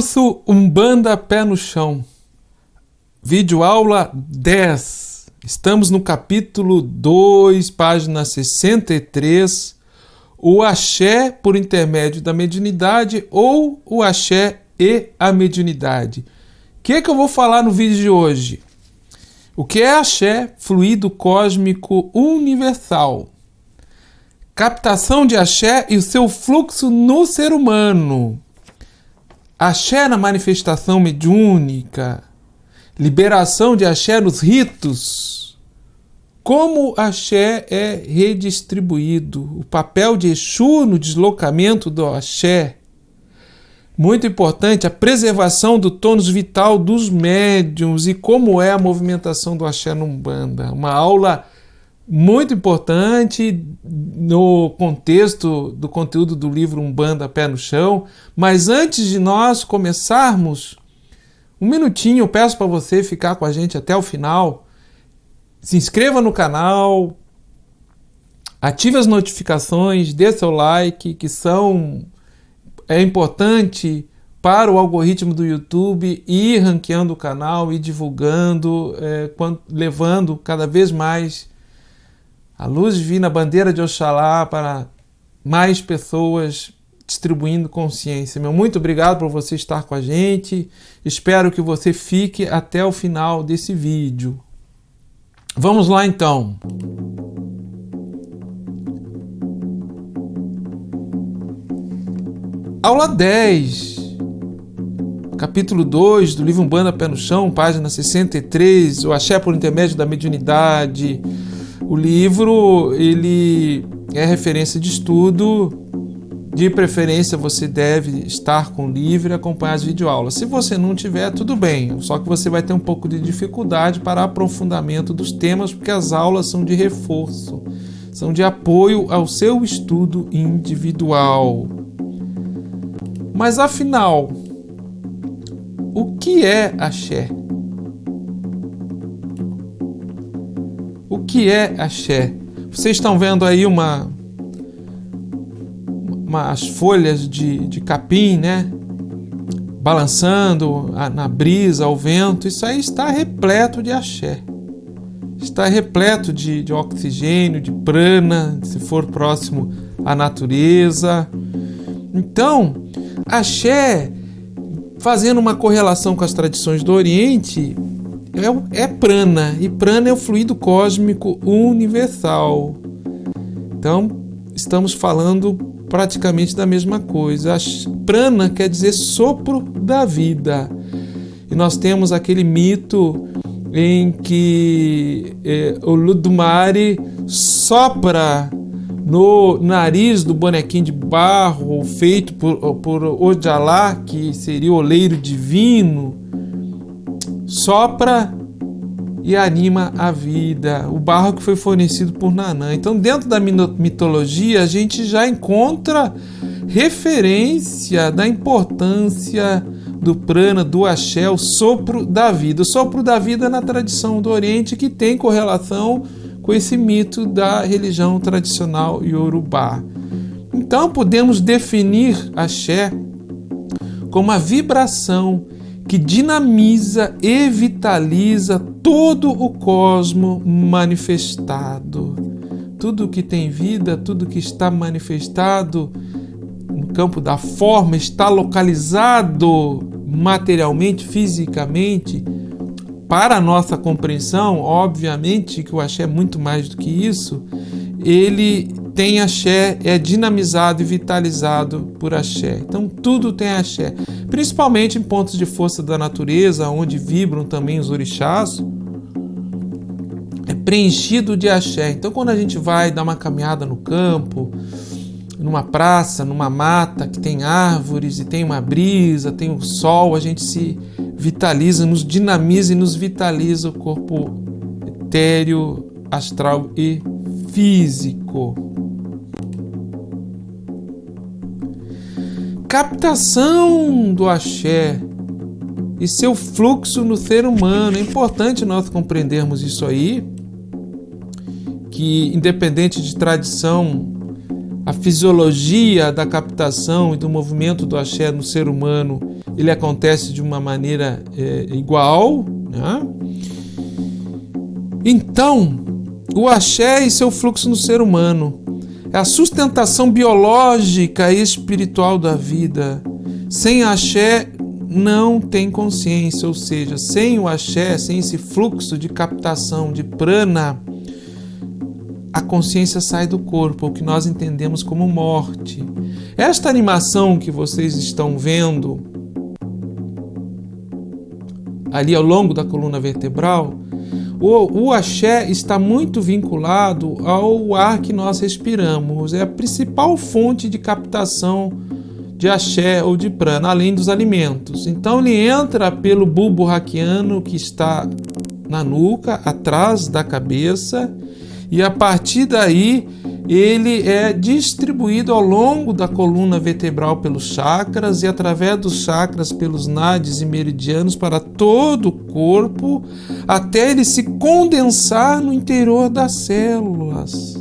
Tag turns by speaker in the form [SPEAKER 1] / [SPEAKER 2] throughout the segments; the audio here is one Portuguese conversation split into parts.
[SPEAKER 1] Curso Umbanda Pé no Chão. Vídeo aula 10. Estamos no capítulo 2, página 63. O axé por intermédio da mediunidade ou o axé e a mediunidade. O que eu vou falar no vídeo de hoje? O que é axé? Fluido cósmico universal. Captação de axé e o seu fluxo no ser humano. Axé na manifestação mediúnica. Liberação de axé nos ritos. Como axé é redistribuído. O papel de Exu no deslocamento do axé. Muito importante, a preservação do tônus vital dos médiuns e como é a movimentação do axé no Umbanda. Uma aula muito importante no contexto do conteúdo do livro Umbanda Pé no Chão. Mas antes de nós começarmos, um minutinho eu peço para você ficar com a gente até o final. Se inscreva no canal, ative as notificações, dê seu like, que é importante para o algoritmo do YouTube ir ranqueando o canal e divulgando, levando cada vez mais a luz divina, a bandeira de Oxalá para mais pessoas, distribuindo consciência. Muito obrigado por você estar com a gente. Espero que você fique até o final desse vídeo. Vamos lá então. Aula 10, capítulo 2 do livro Umbanda Pé no Chão, página 63, o axé por intermédio da mediunidade. O livro, ele é referência de estudo, de preferência você deve estar com o livro e acompanhar as videoaulas. Se você não tiver, tudo bem, só que você vai ter um pouco de dificuldade para aprofundamento dos temas, porque as aulas são de reforço, são de apoio ao seu estudo individual. Mas afinal, o que é axé? O que é axé? Vocês estão vendo aí umas folhas de capim, né? Balançando na brisa, ao vento. Isso aí está repleto de axé. Está repleto de oxigênio, de prana, se for próximo à natureza. Então, axé, fazendo uma correlação com as tradições do Oriente, é prana, e prana é o fluido cósmico universal. Então, estamos falando praticamente da mesma coisa. Prana quer dizer sopro da vida. E nós temos aquele mito em que o Ludumare sopra no nariz do bonequinho de barro feito por Oxalá, que seria o oleiro divino, sopra e anima a vida, o barro que foi fornecido por Nanã. Então, dentro da mitologia, a gente já encontra referência da importância do prana, do axé, o sopro da vida. O sopro da vida na tradição do Oriente, que tem correlação com esse mito da religião tradicional iorubá. Então, podemos definir axé como a vibração que dinamiza e vitaliza todo o cosmo manifestado. Tudo que tem vida, tudo que está manifestado no campo da forma, está localizado materialmente, fisicamente. Para a nossa compreensão, obviamente que o axé é muito mais do que isso. Ele tem axé, é dinamizado e vitalizado por axé. Então tudo tem axé, principalmente em pontos de força da natureza, onde vibram também os orixás, é preenchido de axé. Então quando a gente vai dar uma caminhada no campo, numa praça, numa mata que tem árvores e tem uma brisa, tem o sol, a gente se vitaliza, nos dinamiza e nos vitaliza o corpo etéreo, astral e físico. Captação do axé e seu fluxo no ser humano. É importante nós compreendermos isso aí, que independente de tradição, a fisiologia da captação e do movimento do axé no ser humano ele acontece de uma maneira igual, né? Então, o axé e seu fluxo no ser humano é a sustentação biológica e espiritual da vida. Sem axé, não tem consciência, ou seja, sem o axé, sem esse fluxo de captação de prana, a consciência sai do corpo, o que nós entendemos como morte. Esta animação que vocês estão vendo ali ao longo da coluna vertebral, o axé está muito vinculado ao ar que nós respiramos. É a principal fonte de captação de axé ou de prana, além dos alimentos. Então ele entra pelo bulbo raquiano que está na nuca, atrás da cabeça, e a partir daí ele é distribuído ao longo da coluna vertebral pelos chakras e através dos chakras pelos nadis e meridianos para todo o corpo, até ele se condensar no interior das células.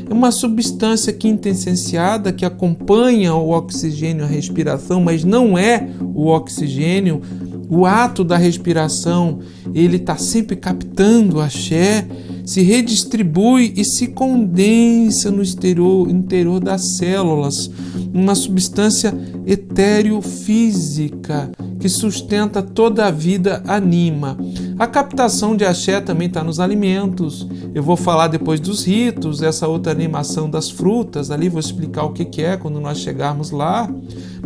[SPEAKER 1] É uma substância quintessenciada que acompanha o oxigênio, a respiração, mas não é o oxigênio. O ato da respiração, ele está sempre captando o axé, se redistribui e se condensa no interior das células, uma substância etéreo-física que sustenta toda a vida, anima. A captação de axé também está nos alimentos. Eu vou falar depois dos ritos, essa outra animação das frutas, ali vou explicar o que é quando nós chegarmos lá,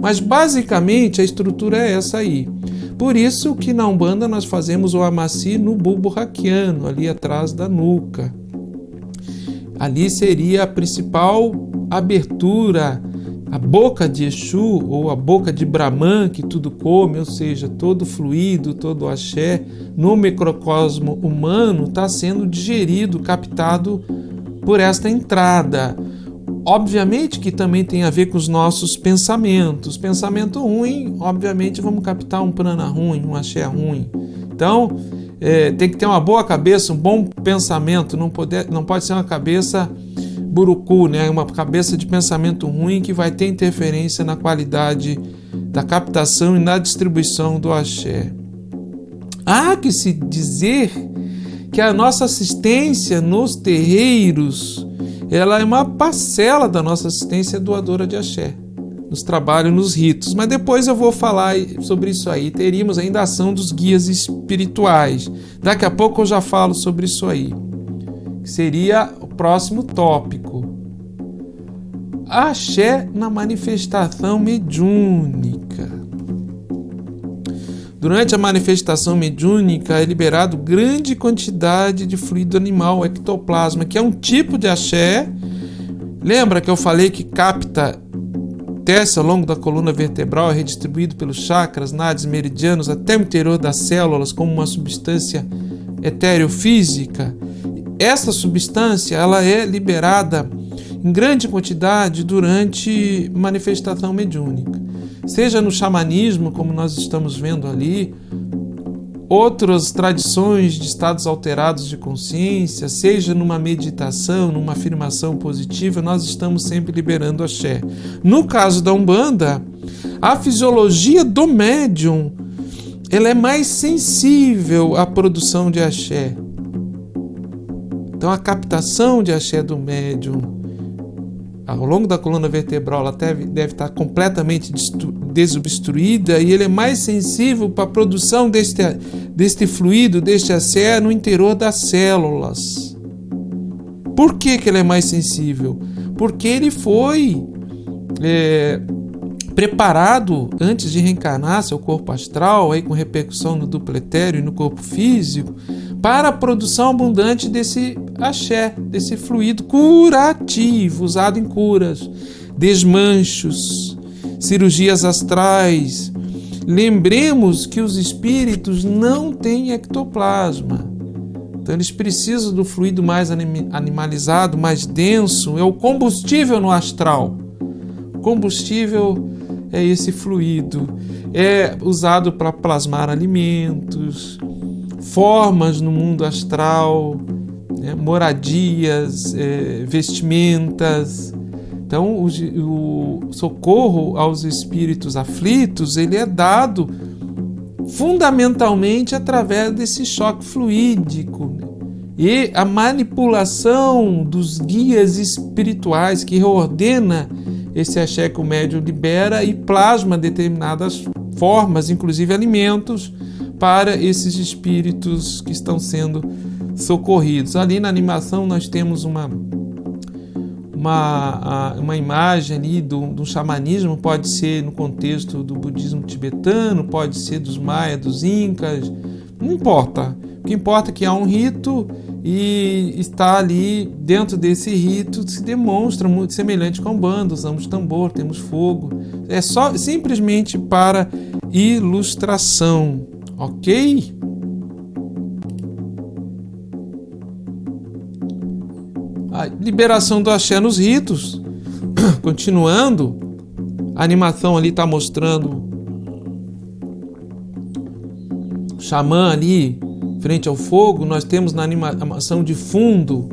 [SPEAKER 1] mas basicamente a estrutura é essa aí. Por isso que na Umbanda nós fazemos o amaci no bulbo raquiano, ali atrás da nuca. Ali seria a principal abertura, a boca de Exu ou a boca de Brahman que tudo come, ou seja, todo fluido, todo axé no microcosmo humano está sendo digerido, captado por esta entrada. Obviamente que também tem a ver com os nossos pensamentos. Pensamento ruim, obviamente vamos captar um prana ruim, um axé ruim. Então, tem que ter uma boa cabeça, um bom pensamento, não pode ser uma cabeça burucu, né? Uma cabeça de pensamento ruim que vai ter interferência na qualidade da captação e na distribuição do axé. Há que se dizer que a nossa assistência nos terreiros, ela é uma parcela da nossa assistência doadora de axé, nos trabalhos, nos ritos. Mas depois eu vou falar sobre isso aí. Teríamos ainda a ação dos guias espirituais. Daqui a pouco eu já falo sobre isso aí. Seria o próximo tópico. Axé na manifestação mediúnica. Durante a manifestação mediúnica é liberado grande quantidade de fluido animal, ectoplasma, que é um tipo de axé. Lembra que eu falei que desce ao longo da coluna vertebral, é redistribuído pelos chakras, nadis, meridianos, até o interior das células como uma substância etéreo-física? Essa substância ela é liberada em grande quantidade durante manifestação mediúnica. Seja no xamanismo, como nós estamos vendo ali, outras tradições de estados alterados de consciência, seja numa meditação, numa afirmação positiva, nós estamos sempre liberando axé. No caso da Umbanda, a fisiologia do médium, ela é mais sensível à produção de axé. Então a captação de axé do médium ao longo da coluna vertebral ela deve estar completamente desobstruída e ele é mais sensível para a produção deste fluido, deste axé no interior das células. Por que ele é mais sensível? Porque ele foi preparado antes de reencarnar seu corpo astral, aí com repercussão no duplo etéreo e no corpo físico, para a produção abundante desse axé, desse fluido curativo, usado em curas, desmanchos, cirurgias astrais. Lembremos que os espíritos não têm ectoplasma, então eles precisam do fluido mais animalizado, mais denso, é o combustível no astral. O combustível é esse fluido, é usado para plasmar alimentos, formas no mundo astral, moradias, vestimentas. Então, o socorro aos espíritos aflitos, ele é dado fundamentalmente através desse choque fluídico, né? E a manipulação dos guias espirituais que reordena esse axé que o médium libera e plasma determinadas formas, inclusive alimentos, para esses espíritos que estão sendo socorridos. Ali na animação nós temos uma imagem ali do xamanismo, pode ser no contexto do budismo tibetano, pode ser dos maias, dos incas, não importa. O que importa é que há um rito e está ali dentro desse rito se demonstra muito semelhante com a Umbanda. Usamos tambor, temos fogo. É só simplesmente para ilustração, ok? A liberação do axé nos ritos. Continuando, a animação ali está mostrando o xamã ali frente ao fogo. Nós temos na animação de fundo,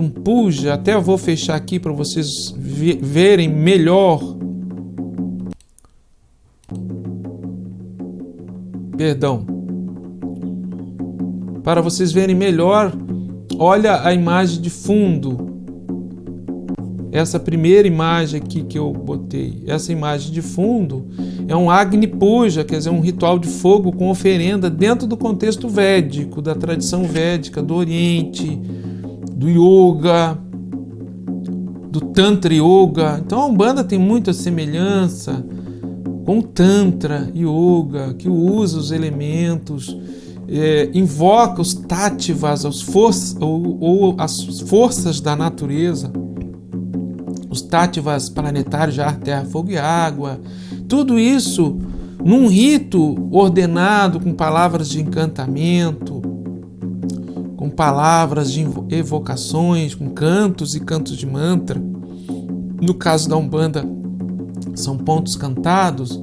[SPEAKER 1] um puja. Até eu vou fechar aqui para vocês verem melhor. Perdão. Para vocês verem melhor, olha a imagem de fundo. Essa primeira imagem aqui que eu botei, essa imagem de fundo é um Agni Puja, quer dizer, um ritual de fogo com oferenda dentro do contexto védico, da tradição védica, do Oriente, do Yoga, do Tantra Yoga. Então a Umbanda tem muita semelhança com o Tantra Yoga, que usa os elementos, invoca os tattvas, as forças da natureza, os tattvas planetários de ar, terra, fogo e água. Tudo isso num rito ordenado com palavras de encantamento, com palavras de evocações, com cantos e cantos de mantra. No caso da Umbanda, são pontos cantados.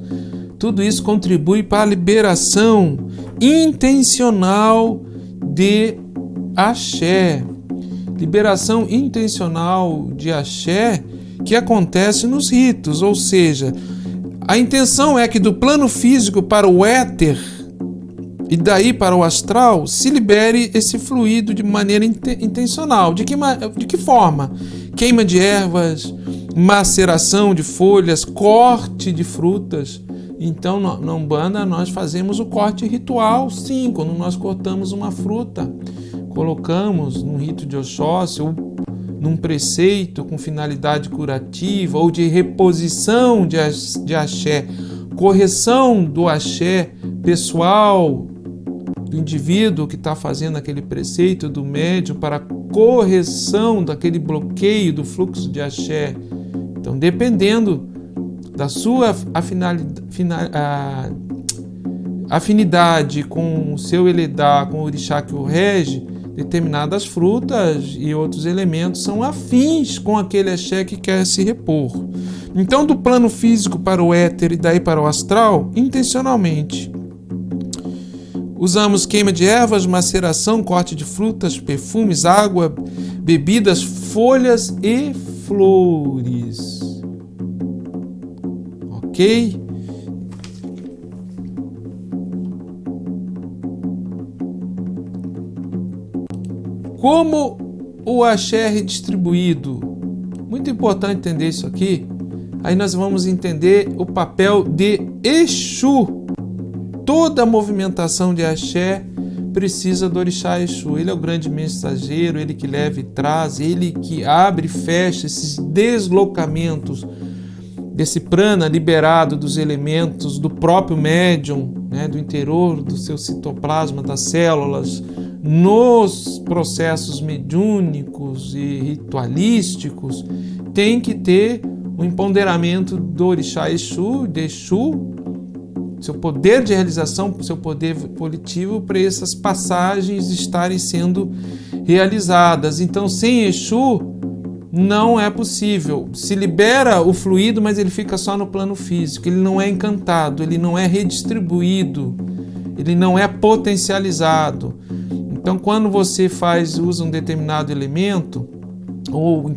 [SPEAKER 1] Tudo isso contribui para a liberação intencional de axé. Liberação intencional de axé que acontece nos ritos, ou seja, a intenção é que do plano físico para o éter e daí para o astral se libere esse fluido de maneira intencional. De que forma? Queima de ervas, maceração de folhas, corte de frutas. Então, na Umbanda, nós fazemos o corte ritual, sim, quando nós cortamos uma fruta, colocamos num rito de Oxóssi ou num preceito com finalidade curativa ou de reposição de axé, correção do axé pessoal do indivíduo que está fazendo aquele preceito, do médium, para correção daquele bloqueio do fluxo de axé. Então, dependendo da sua afinidade com o seu Eledá, com o orixá que o rege, determinadas frutas e outros elementos são afins com aquele axé que quer se repor. Então, do plano físico para o éter e daí para o astral, intencionalmente. Usamos queima de ervas, maceração, corte de frutas, perfumes, água, bebidas, folhas e flores. Ok? Como o axé é redistribuído? Muito importante entender isso aqui. Aí nós vamos entender o papel de Exu. Toda a movimentação de axé precisa do orixá Exu. Ele é o grande mensageiro, ele que leva e traz, ele que abre e fecha esses deslocamentos desse prana liberado dos elementos do próprio médium, né, do interior do seu citoplasma, das células, nos processos mediúnicos e ritualísticos. Tem que ter o empoderamento do orixá Exu, de Exu, seu poder de realização, seu poder volitivo, para essas passagens estarem sendo realizadas. Então, sem Exu, não é possível. Se libera o fluido, mas ele fica só no plano físico. Ele não é encantado, ele não é redistribuído, ele não é potencializado. Então, quando você usa um determinado elemento, ou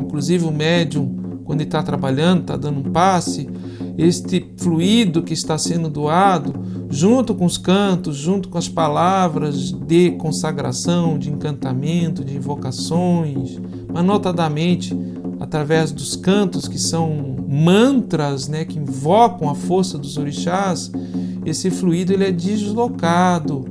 [SPEAKER 1] inclusive o médium, quando ele está trabalhando, está dando um passe, este fluido que está sendo doado, junto com os cantos, junto com as palavras de consagração, de encantamento, de invocações, mas notadamente através dos cantos que são mantras, né, que invocam a força dos orixás, esse fluido ele é deslocado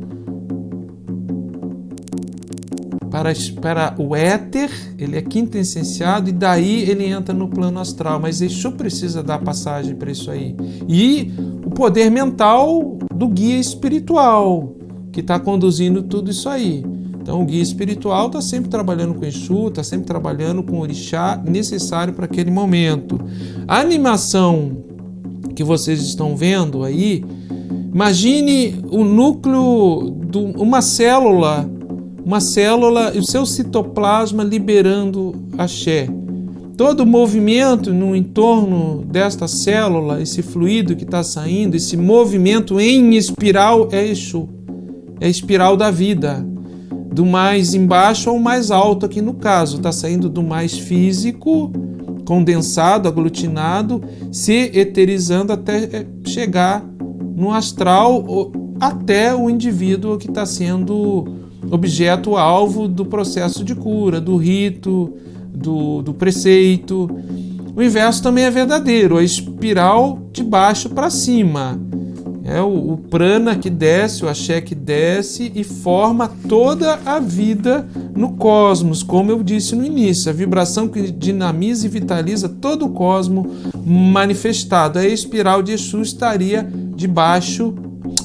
[SPEAKER 1] para o éter, ele é quintessenciado e daí ele entra no plano astral, mas Exu precisa dar passagem para isso aí. E o poder mental do guia espiritual que está conduzindo tudo isso aí. Então o guia espiritual está sempre trabalhando com Exu, está sempre trabalhando com o orixá necessário para aquele momento. A animação que vocês estão vendo aí, imagine o núcleo de uma célula e o seu citoplasma liberando axé. Todo o movimento no entorno desta célula, esse fluido que está saindo, esse movimento em espiral é Exu. É a espiral da vida, do mais embaixo ao mais alto aqui no caso. Está saindo do mais físico, condensado, aglutinado, se eterizando até chegar no astral, até o indivíduo que está sendo objeto-alvo do processo de cura, do rito, do preceito. O inverso também é verdadeiro, a espiral de baixo para cima. É o prana que desce, o axé que desce e forma toda a vida no cosmos, como eu disse no início, a vibração que dinamiza e vitaliza todo o cosmos manifestado. A espiral de Exu estaria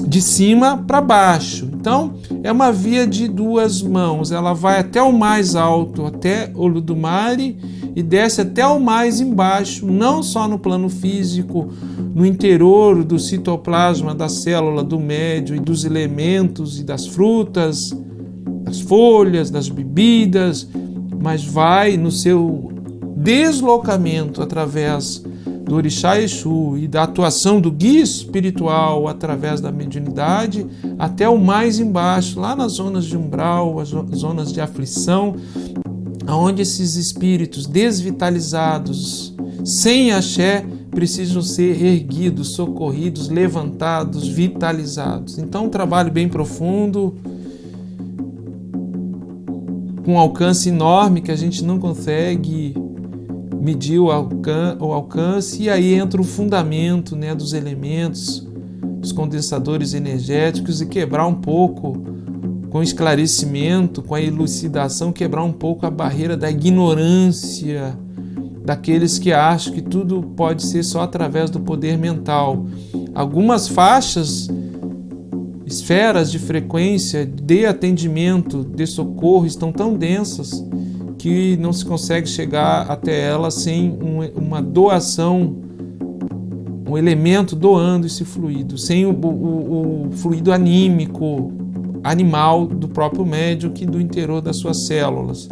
[SPEAKER 1] de cima para baixo. Então, é uma via de duas mãos. Ela vai até o mais alto, até Olodumare, e desce até o mais embaixo, não só no plano físico, no interior do citoplasma da célula do médium e dos elementos e das frutas, das folhas, das bebidas, mas vai no seu deslocamento através do orixá Exu e da atuação do guia espiritual através da mediunidade até o mais embaixo, lá nas zonas de umbral, as zonas de aflição, onde esses espíritos desvitalizados, sem axé, precisam ser erguidos, socorridos, levantados, vitalizados. Então, um trabalho bem profundo, com um alcance enorme que a gente não consegue medir o alcance, e aí entra o fundamento, né, dos elementos, dos condensadores energéticos, e quebrar um pouco, com esclarecimento, com a elucidação, quebrar um pouco a barreira da ignorância daqueles que acham que tudo pode ser só através do poder mental. Algumas faixas, esferas de frequência de atendimento, de socorro, estão tão densas que não se consegue chegar até ela sem uma doação, um elemento doando esse fluido, sem o fluido anímico, animal do próprio médium, que do interior das suas células.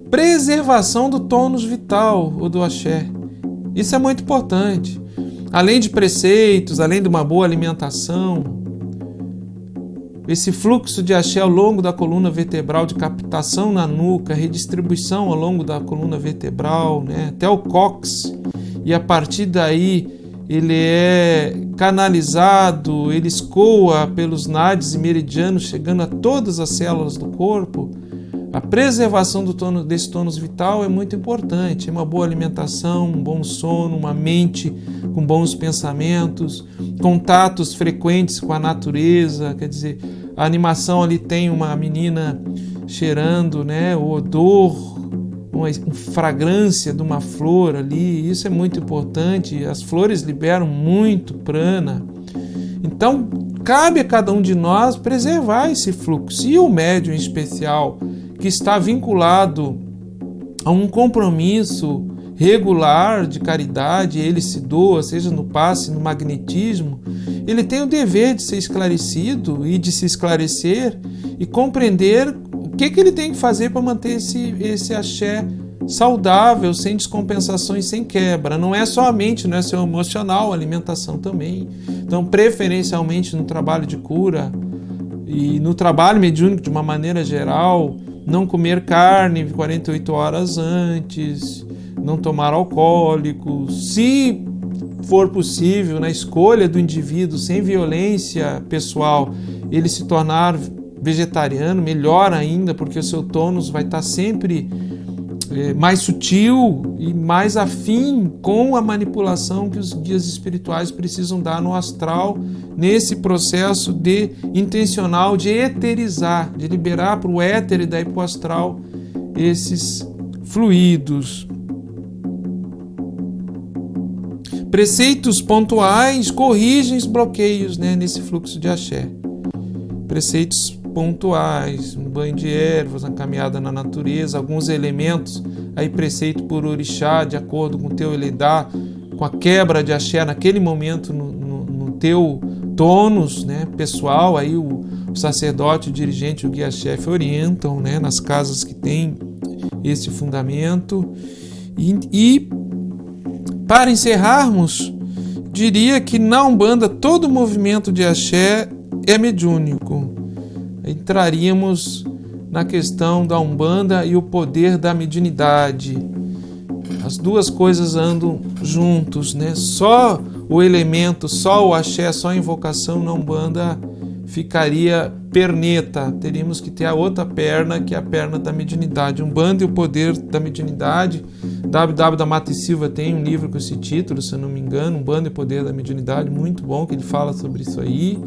[SPEAKER 1] Preservação do tônus vital, ou do axé. Isso é muito importante. Além de preceitos, além de uma boa alimentação, esse fluxo de axé ao longo da coluna vertebral, de captação na nuca, redistribuição ao longo da coluna vertebral, né, até o cóccix, e a partir daí ele é canalizado, ele escoa pelos nadis e meridianos, chegando a todas as células do corpo. A preservação desse tônus vital é muito importante. É uma boa alimentação, um bom sono, uma mente com bons pensamentos, contatos frequentes com a natureza. Quer dizer, a animação ali tem uma menina cheirando, né, o odor, uma fragrância de uma flor ali. Isso é muito importante. As flores liberam muito prana. Então, cabe a cada um de nós preservar esse fluxo. E o médium em especial, que está vinculado a um compromisso regular de caridade, ele se doa, seja no passe, no magnetismo, ele tem o dever de ser esclarecido e de se esclarecer e compreender o que ele tem que fazer para manter esse axé saudável, sem descompensações, sem quebra. Não é só a mente, não é só o emocional, a alimentação também. Então, preferencialmente no trabalho de cura, E no trabalho mediúnico, de uma maneira geral, não comer carne 48 horas antes, não tomar alcoólicos. Se for possível, na escolha do indivíduo, sem violência pessoal, ele se tornar vegetariano, melhor ainda, porque o seu tônus vai estar sempre mais sutil e mais afim com a manipulação que os guias espirituais precisam dar no astral, nesse processo de intencional de eterizar, de liberar para o éter e daí para o astral esses fluidos. Preceitos pontuais corrigem os bloqueios, nesse fluxo de axé. Preceitos pontuais, um banho de ervas, uma caminhada na natureza, alguns elementos, aí preceito por orixá, de acordo com o teu eledá, com a quebra de axé naquele momento no teu tônus, pessoal, aí o sacerdote, o dirigente, o guia-chefe orientam, nas casas que tem esse fundamento. E para encerrarmos, diria que na Umbanda todo movimento de axé é mediúnico. Entraríamos na questão da Umbanda e o poder da mediunidade. As duas coisas andam juntos, Só o elemento, só o axé, só a invocação na Umbanda ficaria perneta. Teríamos que ter a outra perna, que é a perna da mediunidade. Umbanda e o poder da mediunidade. W. da Mata e Silva tem um livro com esse título, se eu não me engano, Umbanda e o poder da mediunidade, muito bom, que ele fala sobre isso aí.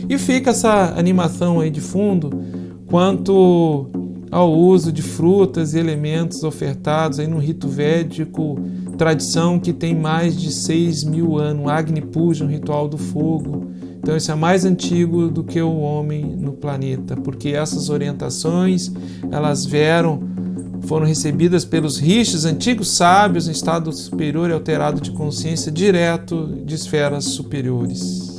[SPEAKER 1] E fica essa animação aí de fundo quanto ao uso de frutas e elementos ofertados aí no rito védico, tradição que tem mais de 6.000 anos, Agni Puja, um ritual do fogo. Então esse é mais antigo do que o homem no planeta, porque essas orientações, elas foram recebidas pelos rishis, antigos sábios, em estado superior e alterado de consciência, direto de esferas superiores.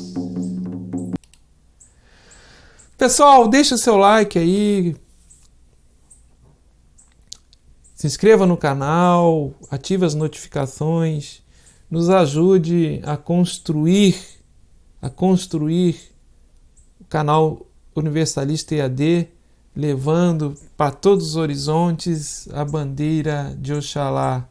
[SPEAKER 1] Pessoal, deixa seu like aí, se inscreva no canal, ative as notificações, nos ajude a construir o canal Universalista EAD, levando para todos os horizontes a bandeira de Oxalá.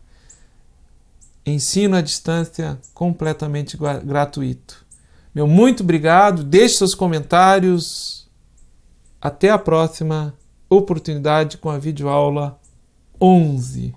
[SPEAKER 1] Ensino à distância completamente gratuito. Meu muito obrigado, deixe seus comentários. Até a próxima oportunidade com a videoaula 11.